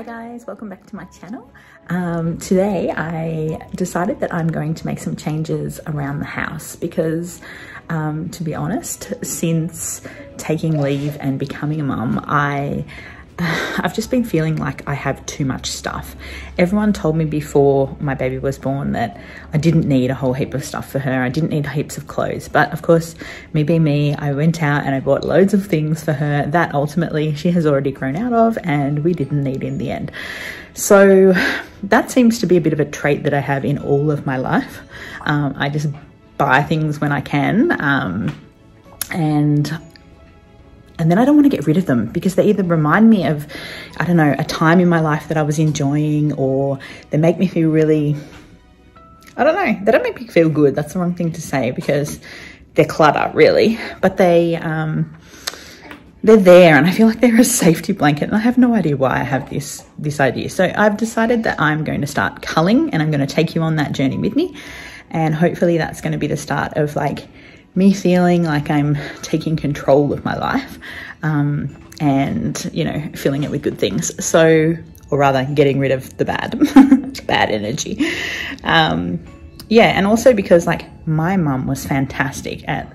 Hi guys, welcome back to my channel. Today I decided that I'm going to make some changes around the house because to be honest, since taking leave and becoming a mum, I've just been feeling like I have too much stuff. Everyone told me before my baby was born that I didn't need a whole heap of stuff for her. I didn't need heaps of clothes. But of course, me being me, I went out and I bought loads of things for her that ultimately she has already grown out of and we didn't need in the end. So that seems to be a bit of a trait that I have in all of my life. I just buy things when I can and then I don't want to get rid of them because they either remind me of, I don't know, a time in my life that I was enjoying, or they make me feel really, I don't know, they don't make me feel good. That's the wrong thing to say because they're clutter really, but they're there and I feel like they're a safety blanket and I have no idea why I have this idea. So I've decided that I'm going to start culling and I'm going to take you on that journey with me, and hopefully that's going to be the start of like me feeling like I'm taking control of my life and, you know, filling it with good things. So, or rather getting rid of the bad energy. Yeah, and also because like my mum was fantastic at,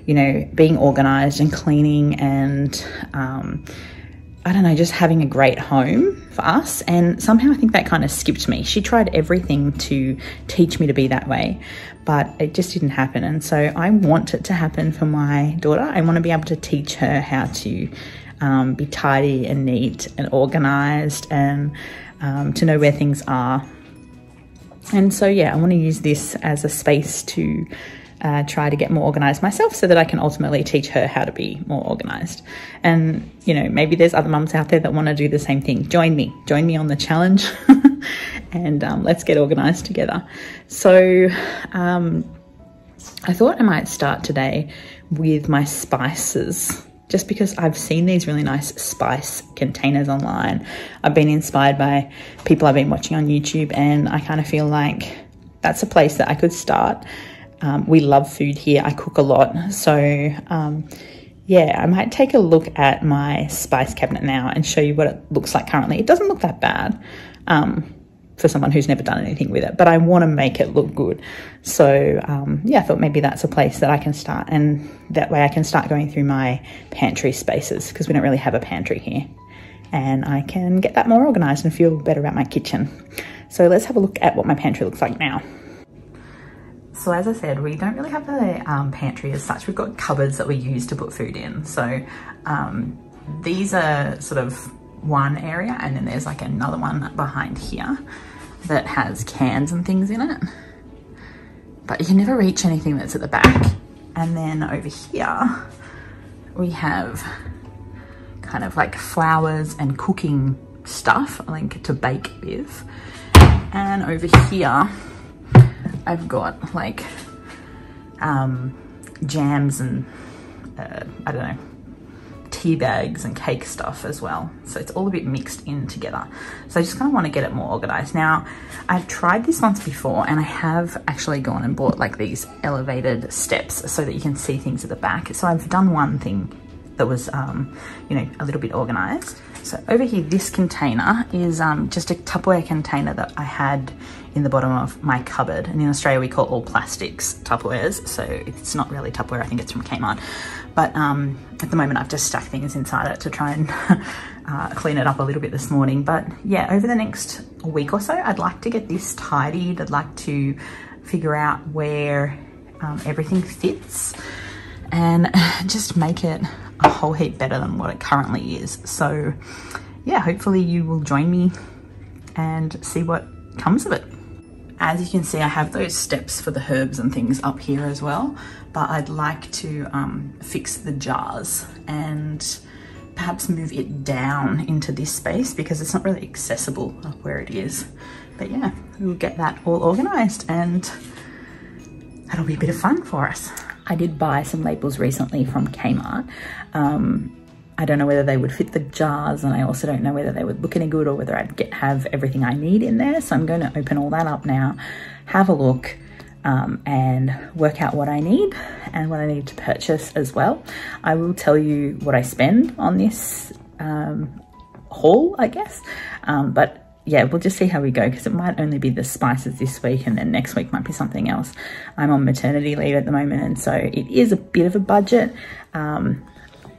you know, being organized and cleaning and I don't know, just having a great home for us. And somehow I think that kind of skipped me. She tried everything to teach me to be that way, but it just didn't happen. And so I want it to happen for my daughter. I want to be able to teach her how to be tidy and neat and organized and to know where things are. And so, yeah, I want to use this as a space to try to get more organized myself so that I can ultimately teach her how to be more organized. And, you know, maybe there's other mums out there that want to do the same thing. Join me on the challenge and let's get organized together. So I thought I might start today with my spices, just because I've seen these really nice spice containers online. I've been inspired by people I've been watching on YouTube, and I kind of feel like that's a place that I could start. We love food here. I cook a lot. So yeah, I might take a look at my spice cabinet now and show you what it looks like currently. It doesn't look that bad for someone who's never done anything with it, but I want to make it look good. So yeah, I thought maybe that's a place that I can start, and that way I can start going through my pantry spaces because we don't really have a pantry here, and I can get that more organized and feel better about my kitchen. So let's have a look at what my pantry looks like now. So as I said, we don't really have a pantry as such. We've got cupboards that we use to put food in. So these are sort of one area, and then there's like another one behind here that has cans and things in it. But you can never reach anything that's at the back. And then over here, we have kind of like flours and cooking stuff, like to bake with. And over here, I've got like jams and I don't know, tea bags and cake stuff as well. So it's all a bit mixed in together. So I just kind of want to get it more organized. Now, I've tried this once before, and I have actually gone and bought like these elevated steps so that you can see things at the back. So I've done one thing that was, you know, a little bit organized. So over here, this container is just a Tupperware container that I had in the bottom of my cupboard. And in Australia, we call all plastics Tupperwares. So it's not really Tupperware, I think it's from Kmart. But at the moment, I've just stuck things inside it to try and clean it up a little bit this morning. But yeah, over the next week or so, I'd like to get this tidied. I'd like to figure out where everything fits and just make it a whole heap better than what it currently is. So yeah, hopefully you will join me and see what comes of it. As you can see, I have those steps for the herbs and things up here as well, but I'd like to fix the jars and perhaps move it down into this space because it's not really accessible up where it is. But yeah, we'll get that all organized and that'll be a bit of fun for us. I did buy some labels recently from Kmart. I don't know whether they would fit the jars, and I also don't know whether they would look any good or whether I'd have everything I need in there. So I'm going to open all that up now, have a look, and work out what I need and what I need to purchase as well. I will tell you what I spend on this haul, I guess, But yeah, we'll just see how we go, because it might only be the spices this week and then next week might be something else. I'm on maternity leave at the moment, and so it is a bit of a budget.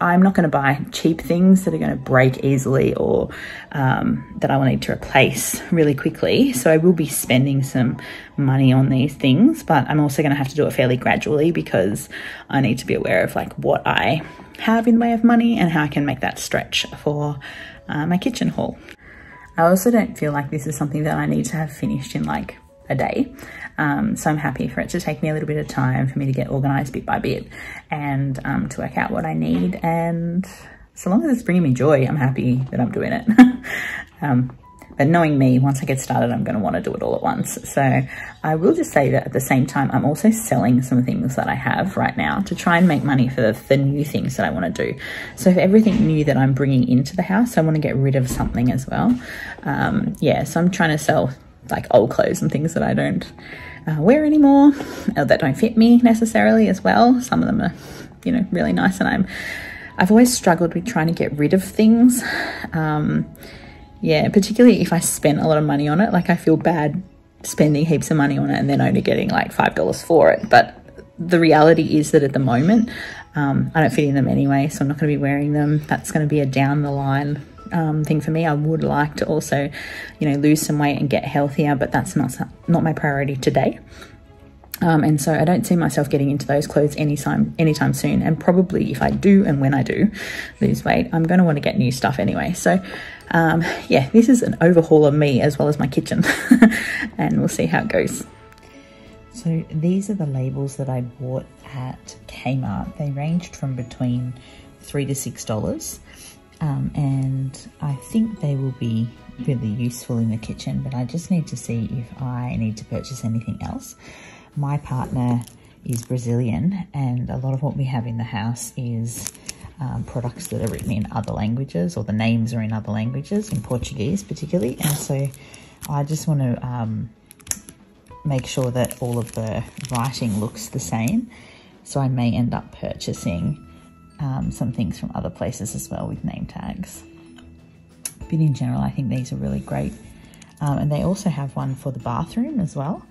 I'm not going to buy cheap things that are going to break easily or that I will need to replace really quickly. So I will be spending some money on these things, but I'm also going to have to do it fairly gradually, because I need to be aware of like what I have in the way of money and how I can make that stretch for my kitchen haul. I also don't feel like this is something that I need to have finished in like a day. So I'm happy for it to take me a little bit of time for me to get organised bit by bit and to work out what I need. And so long as it's bringing me joy, I'm happy that I'm doing it. But knowing me, once I get started, I'm going to want to do it all at once. So I will just say that at the same time, I'm also selling some things that I have right now to try and make money for the new things that I want to do. So for everything new that I'm bringing into the house, I want to get rid of something as well. Yeah, so I'm trying to sell like old clothes and things that I don't wear anymore, or that don't fit me necessarily as well. Some of them are, you know, really nice, and I've always struggled with trying to get rid of things. Yeah, particularly if I spent a lot of money on it. Like I feel bad spending heaps of money on it and then only getting like $5 for it. But the reality is that at the moment, I don't fit in them anyway, so I'm not going to be wearing them. That's going to be a down the line thing for me. I would like to also, you know, lose some weight and get healthier, but that's not my priority today. And so I don't see myself getting into those clothes anytime soon. And probably if I do, and when I do lose weight, I'm going to want to get new stuff anyway. So yeah, this is an overhaul of me as well as my kitchen and we'll see how it goes. So these are the labels that I bought at Kmart. They ranged from between $3 to $6. And I think they will be really useful in the kitchen, but I just need to see if I need to purchase anything else. My partner is Brazilian, and a lot of what we have in the house is products that are written in other languages, or the names are in other languages, in Portuguese particularly. And so I just want to make sure that all of the writing looks the same. So I may end up purchasing some things from other places as well with name tags. But in general, I think these are really great. And they also have one for the bathroom as well.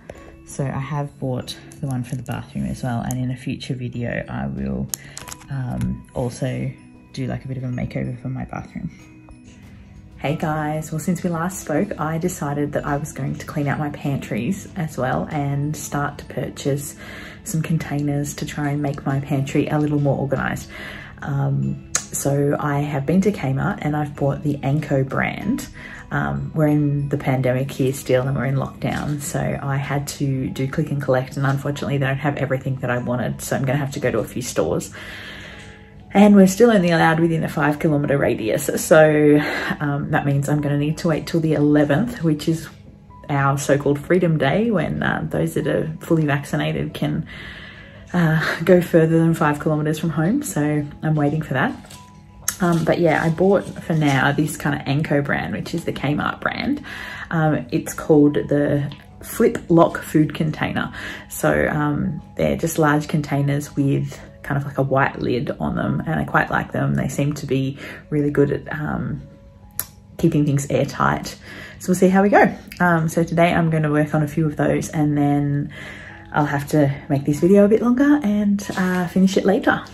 So I have bought the one for the bathroom as well. And in a future video, I will also do like a bit of a makeover for my bathroom. Hey guys, well, since we last spoke, I decided that I was going to clean out my pantries as well and start to purchase some containers to try and make my pantry a little more organised. So I have been to Kmart and I've bought the Anko brand. We're in the pandemic here still and we're in lockdown, so I had to do click and collect, and unfortunately they don't have everything that I wanted, so I'm going to have to go to a few stores. And we're still only allowed within a 5 kilometre radius, so that means I'm going to need to wait till the 11th, which is our so-called Freedom Day, when those that are fully vaccinated can go further than 5 kilometres from home, so I'm waiting for that. But yeah, I bought for now this kind of Anko brand, which is the Kmart brand. It's called the Flip Lock Food Container. So they're just large containers with kind of like a white lid on them, and I quite like them. They seem to be really good at keeping things airtight. So we'll see how we go. So today I'm going to work on a few of those, and then I'll have to make this video a bit longer and finish it later,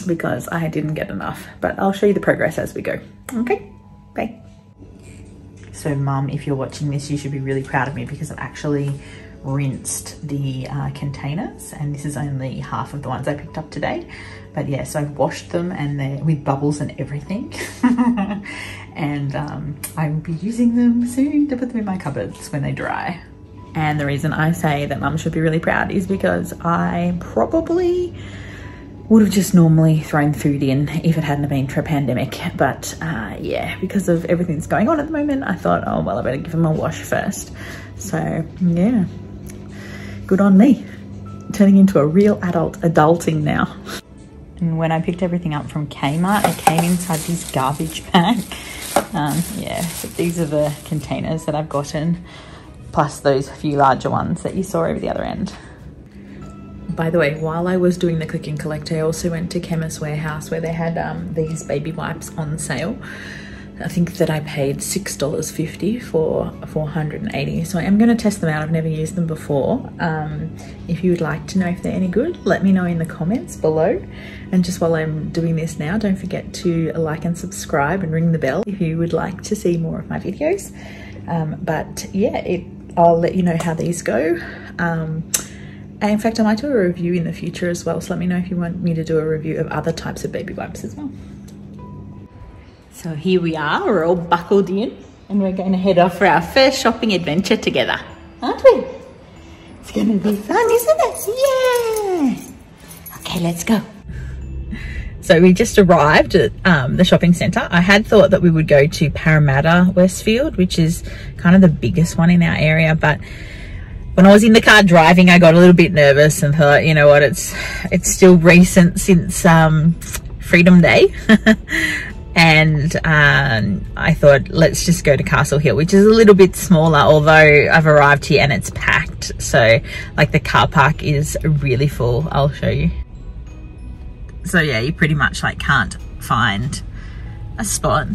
because I didn't get enough, but I'll show you the progress as we go. Okay, bye. So Mum, if you're watching this, you should be really proud of me, because I've actually rinsed the containers, and this is only half of the ones I picked up today. But yeah, so I've washed them, and they're with bubbles and everything. And I will be using them soon to put them in my cupboards when they dry. And the reason I say that Mum should be really proud is because I probably would have just normally thrown food in if it hadn't been for a pandemic. But yeah, because of everything that's going on at the moment, I thought, oh, well, I better give them a wash first. So yeah, good on me. Turning into a real adulting now. And when I picked everything up from Kmart, it came inside this garbage bag. Yeah, but these are the containers that I've gotten, plus those few larger ones that you saw over the other end. By the way, while I was doing the click and collect, I also went to Chemist Warehouse, where they had these baby wipes on sale. I think that I paid $6.50 for 480. So I am going to test them out. I've never used them before. If you would like to know if they're any good, let me know in the comments below. And just while I'm doing this now, don't forget to like and subscribe and ring the bell if you would like to see more of my videos. But yeah, I'll let you know how these go. And in fact, I might do a review in the future as well. So let me know if you want me to do a review of other types of baby wipes as well. So here we are, we're all buckled in and we're going to head off for our first shopping adventure together, aren't we? It's going to be fun, isn't it? Yeah! Okay, let's go. So we just arrived at the shopping centre. I had thought that we would go to Parramatta Westfield, which is kind of the biggest one in our area, but when I was in the car driving, I got a little bit nervous and thought, you know what, it's still recent since Freedom Day. And I thought, let's just go to Castle Hill, which is a little bit smaller, although I've arrived here and it's packed. So like the car park is really full. I'll show you. So yeah, you pretty much like can't find a spot.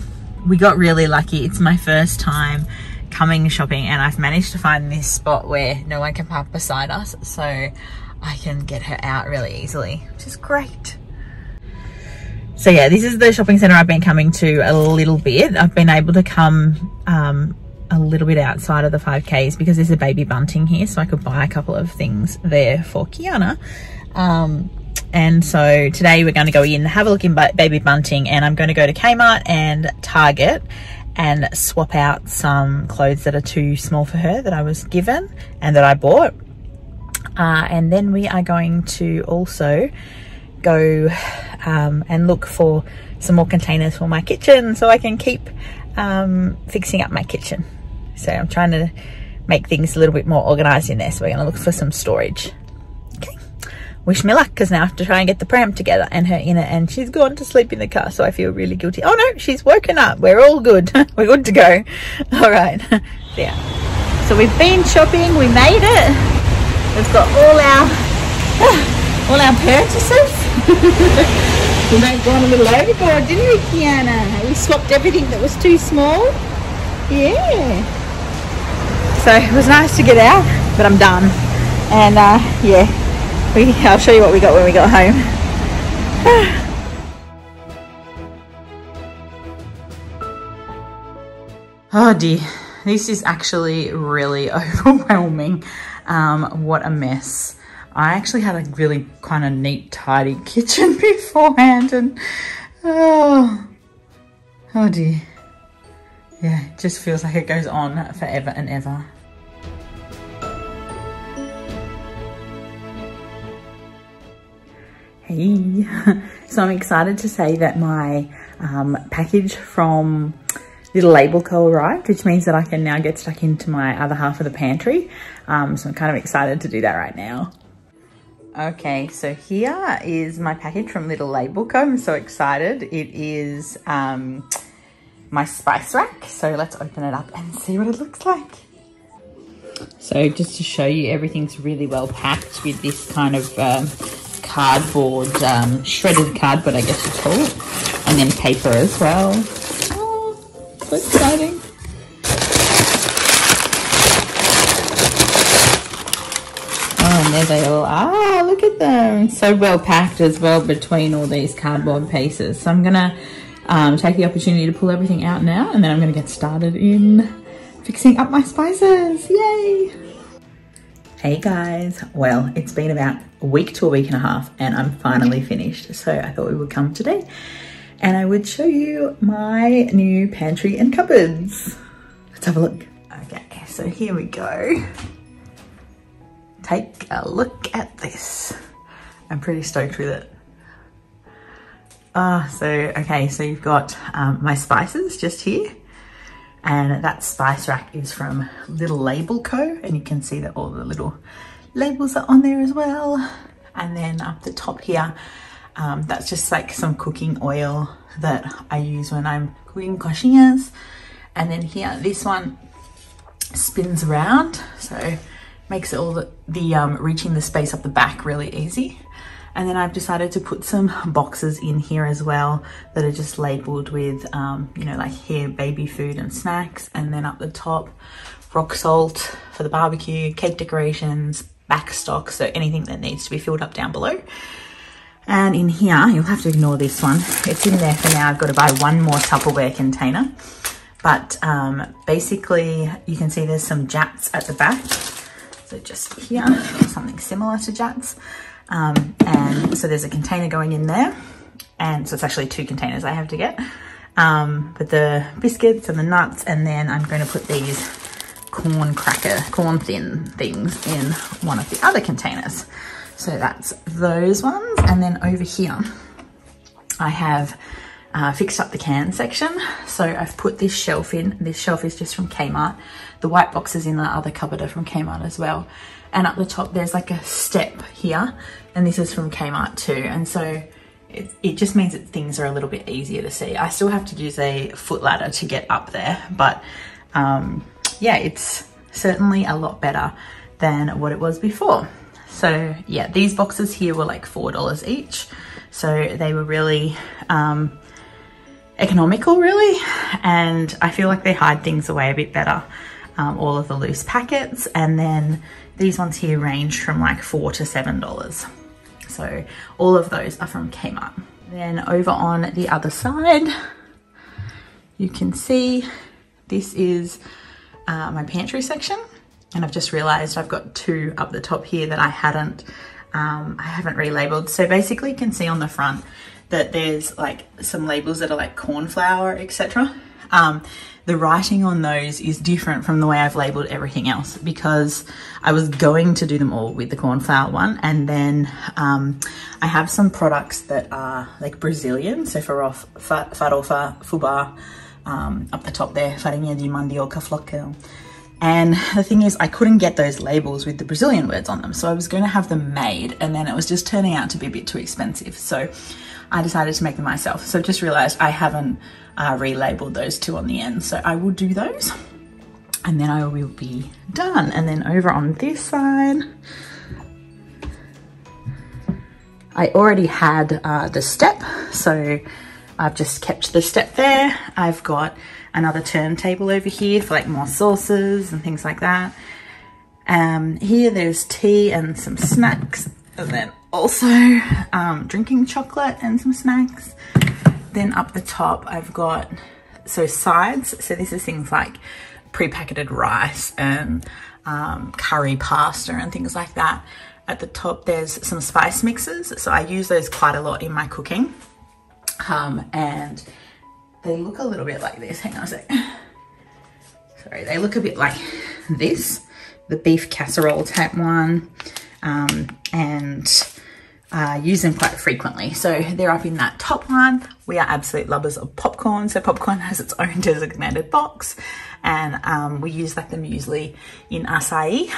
We got really lucky. It's my first time coming shopping and I've managed to find this spot where no one can park beside us. So I can get her out really easily, which is great. So yeah, this is the shopping centre I've been coming to a little bit. I've been able to come a little bit outside of the 5Ks because there's a baby bunting here, so I could buy a couple of things there for Kiana. And so today we're going to go in, have a look in baby bunting, and I'm going to go to Kmart and Target and swap out some clothes that are too small for her that I was given and that I bought. And then we are going to also go and look for some more containers for my kitchen so I can keep fixing up my kitchen. So I'm trying to make things a little bit more organised in there, so we're going to look for some storage. Okay, wish me luck, because now I have to try and get the pram together and her in it, and she's gone to sleep in the car, so I feel really guilty. Oh no, she's woken up. We're all good. We're good to go. All right. Yeah, so we've been shopping, we made it. We've got all our purchases. We might gone a little overboard, didn't we, Kiana? We swapped everything that was too small. Yeah. So it was nice to get out, but I'm done. And yeah, I'll show you what we got when we got home. Oh dear, this is actually really overwhelming. What a mess. I actually had a really kind of neat, tidy kitchen beforehand, and oh dear. Yeah, it just feels like it goes on forever and ever. Hey, so I'm excited to say that my package from Little Label Co arrived, which means that I can now get stuck into my other half of the pantry. So I'm kind of excited to do that right now. Okay, so here is my package from Little Label Co. I'm so excited. It is my spice rack. So let's open it up and see what it looks like. So just to show you, everything's really well packed with this kind of cardboard, shredded cardboard, I guess you call it. And then paper as well. Oh, so exciting. Oh, and there they all are. Look at them. So well packed as well between all these cardboard pieces. So I'm going to take the opportunity to pull everything out now, and then I'm going to get started in fixing up my spices. Yay! Hey guys. Well, it's been about a week to a week and a half, and I'm finally finished. So I thought we would come today and I would show you my new pantry and cupboards. Let's have a look. Okay, so here we go. Take a look at this. I'm pretty stoked with it. Okay, so you've got my spices just here, and that spice rack is from Little Label Co. And you can see that all the little labels are on there as well. And then up the top here, that's just like some cooking oil that I use when I'm cooking coxinhas. And then here, this one spins around, so makes it all the reaching the space up the back really easy. And then I've decided to put some boxes in here as well that are just labeled with, you know, like here, baby food and snacks. And then up the top, rock salt for the barbecue, cake decorations, back stock, so anything that needs to be filled up down below. And in here, you'll have to ignore this one. It's in there for now. I've got to buy one more Tupperware container. But basically, you can see there's some jats at the back. So just here, something similar to jats. And so there's a container going in there. And so it's actually 2 containers I have to get. But the biscuits and the nuts, and then I'm going to put these corn thin things in one of the other containers. So that's those ones. And then over here, I have fixed up the can section. So I've put this shelf in. This shelf is just from Kmart. The white boxes in the other cupboard are from Kmart as well. And up the top, there's like a step here. And this is from Kmart too. And so it just means that things are a little bit easier to see. I still have to use a foot ladder to get up there. But yeah, it's certainly a lot better than what it was before. So yeah, these boxes here were like $4 each. So they were really economical really. And I feel like they hide things away a bit better. All of the loose packets. And then these ones here range from like $4 to $7. So all of those are from Kmart. Then over on the other side, you can see this is my pantry section. And I've just realized I've got 2 up the top here that I haven't relabeled. So basically you can see on the front that there's like some labels that are like corn flour, etc. The writing on those is different from the way I've labeled everything else, because I was going to do them all with the corn flour one. And then I have some products that are like Brazilian. So farofa, fubá, up the top there, farinha de mandioca floquel. And the thing is, I couldn't get those labels with the Brazilian words on them. So I was going to have them made, and then it was just turning out to be a bit too expensive. So I decided to make them myself. So I've just realized I haven't relabeled those 2 on the end. So I will do those and then I will be done. And then over on this side, I already had the step. So I've just kept the step there. I've got another turntable over here for like more sauces and things like that. Here there's tea and some snacks, and then also drinking chocolate and some snacks. Then up the top I've got sides. So this is things like pre-packeted rice and curry pasta and things like that. At the top there's some spice mixes. So I use those quite a lot in my cooking. And they look a little bit like this. Hang on a sec. Sorry, they look a bit like this, the beef casserole type one. And use them quite frequently. So they're up in that top one. We are absolute lovers of popcorn. So popcorn has its own designated box, and we use like the muesli in acai.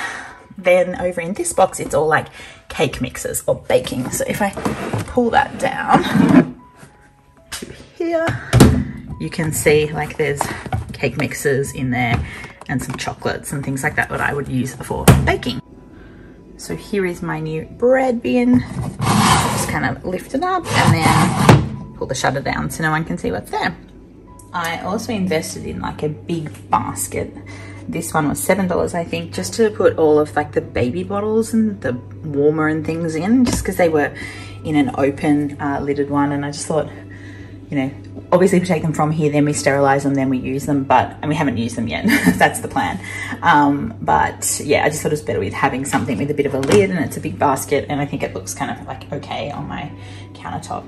Then over in this box, it's all like cake mixes or baking. So if I pull that down to here, you can see like there's cake mixes in there and some chocolates and things like that that I would use for baking. So here is my new bread bin. Just kind of lift it up and then pull the shutter down so no one can see what's there. I also invested in like a big basket. This one was $7, I think, just to put all of like the baby bottles and the warmer and things in, just because they were in an open lidded one. And I just thought, you know, obviously we take them from here, then we sterilize them, then we use them, and we haven't used them yet. That's the plan. But yeah, I just thought it was better with having something with a bit of a lid, and it's a big basket, and I think it looks kind of like okay on my countertop.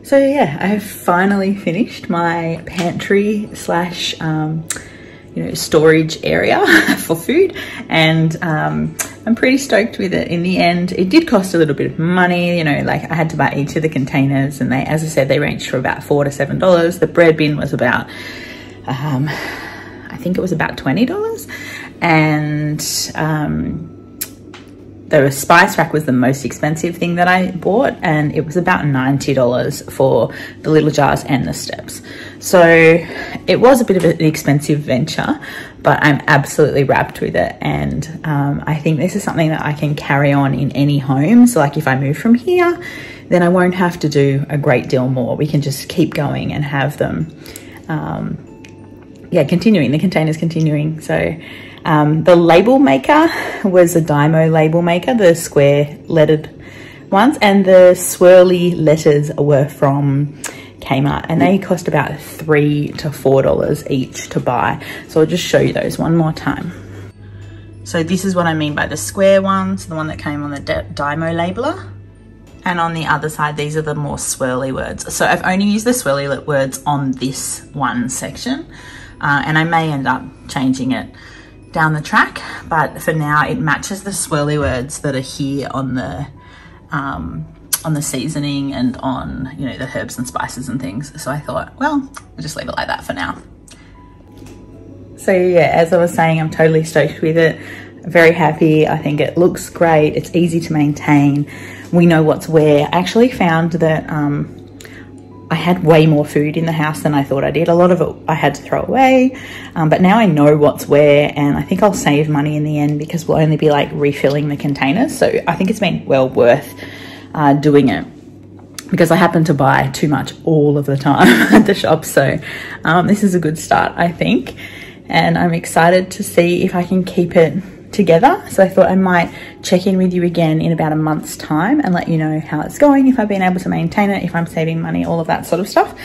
So yeah, I've finally finished my pantry slash you know, storage area for food, and I'm pretty stoked with it. In the end, it did cost a little bit of money, you know, like I had to buy each of the containers, and they, as I said, they ranged from about $4 to $7. The bread bin was about I think it was about $20, and the spice rack was the most expensive thing that I bought, and it was about $90 for the little jars and the steps. So it was a bit of an expensive venture, but I'm absolutely wrapped with it. And I think this is something that I can carry on in any home. So like if I move from here, then I won't have to do a great deal more. We can just keep going and have them, yeah, continuing, the containers continuing. So the label maker was a Dymo label maker, the square lettered ones, and the swirly letters were from Kmart, and they cost about $3 to $4 each to buy. So I'll just show you those one more time. So this is what I mean by the square ones, the one that came on the Dymo labeler. And on the other side, these are the more swirly words. So I've only used the swirly words on this one section, and I may end up changing it down the track, but for now it matches the swirly words that are here on the seasoning and on, you know, the herbs and spices and things. So I thought, well, I'll just leave it like that for now. So yeah, as I was saying, I'm totally stoked with it. Very happy. I think it looks great. It's easy to maintain. We know what's where. I actually found that I had way more food in the house than I thought I did. A lot of it I had to throw away, but now I know what's where, and I think I'll save money in the end because we'll only be like refilling the containers. So I think it's been well worth doing it, because I happen to buy too much all of the time at the shop. So this is a good start, I think, and I'm excited to see if I can keep it together. So I thought I might check in with you again in about a month's time and let you know how it's going, if I've been able to maintain it, if I'm saving money, all of that sort of stuff.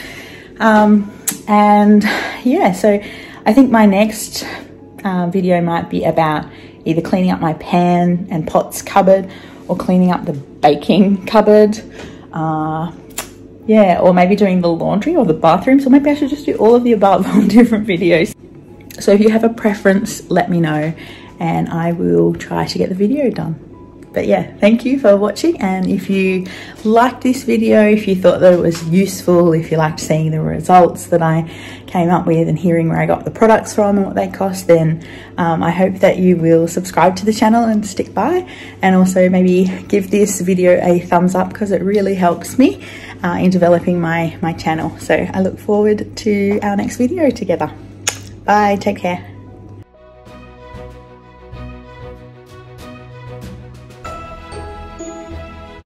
And yeah, so I think my next video might be about either cleaning up my pan and pots cupboard or cleaning up the baking cupboard. Yeah, or maybe doing the laundry or the bathroom. So maybe I should just do all of the above on different videos. So if you have a preference, let me know, and I will try to get the video done. But yeah, thank you for watching, and if you liked this video, if you thought that it was useful, if you liked seeing the results that I came up with and hearing where I got the products from and what they cost, then I hope that you will subscribe to the channel and stick by, and also maybe give this video a thumbs up because it really helps me in developing my channel. So I look forward to our next video together. Bye, take care.